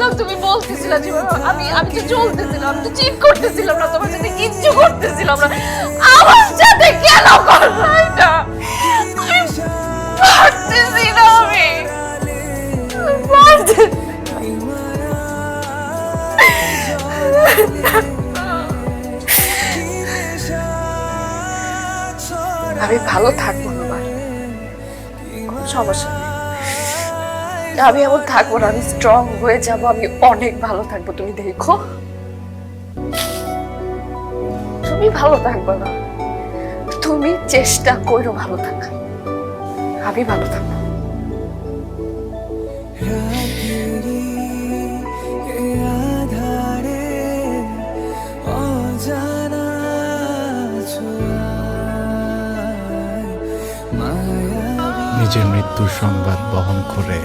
দেখছিলাম তুমি বলতেছিলা যে আমি আমি তো চলতেছিলাম, আমি তো চিট করতেছিলাম না, তোমার সাথে কিচ্ছু করতেছিলাম না, আমার সাথে কেন করলা এটা? আমি পারতেছি না, আমি পারতেছি না। আমি ভালো থাকবো না, কোনো সমস্যা নেই, আমি এমন থাকবো না, আমি স্ট্রং হয়ে যাব, আমি অনেক ভালো থাকবো, তুমি দেখো। তুমি ভালো থাকবে না, তুমি চেষ্টা করো ভালো থাকা, আমি ভালো থাকবো। নিজের মৃত্যুর সংবাদ বহন করে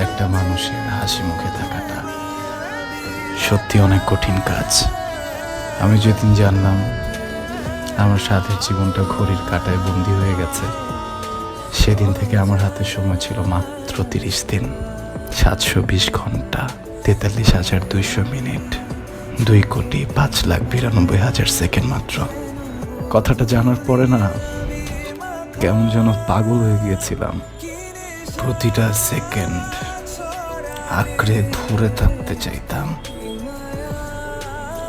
একটা মানুষের হাসি মুখে থাকাটা সত্যি অনেক কঠিন কাজ। আমি যেদিন জানলাম আমার সাথের জীবনটা ঘড়ির কাঁটায় বন্দি হয়ে গেছে, সেদিন থেকে আমার হাতে সময় ছিল মাত্র 30 দিন, 720 ঘন্টা, 43,200 মিনিট, 2,05,92,000 সেকেন্ড মাত্র। কথাটা জানার পরে না কেমন যেন পাগল হয়ে গিয়েছিলাম। প্রতিটা সেকেন্ড আঁকড়ে ধরে থাকতে চাইতাম,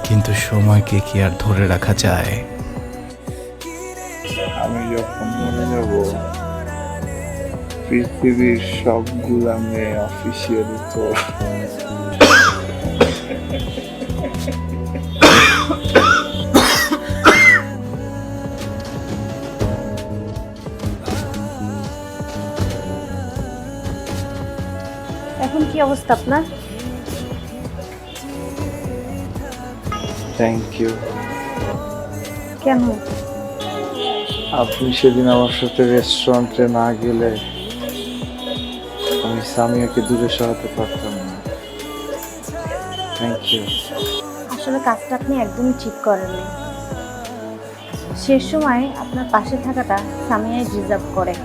কিন্তু সময়কে কি আর ধরে রাখা যায়? আমি যখন মনে যাব পৃথিবীর সবগুলা মেয়ে অফিসিয়ালি তো এখন কি অবস্থা আপনার? Thank you. কেন? আপনি সেদিন আমার সাথে রেস্টুরেন্টে না গেলে আমি সামিয়াকে দূরে সরাতে পারতাম না। Thank you. আসলে কাজটা আপনি একদমই ঠিক করেননি। শেষ সময় আপনার পাশে থাকাটা সামিয়াই ডিজার্ভ করে।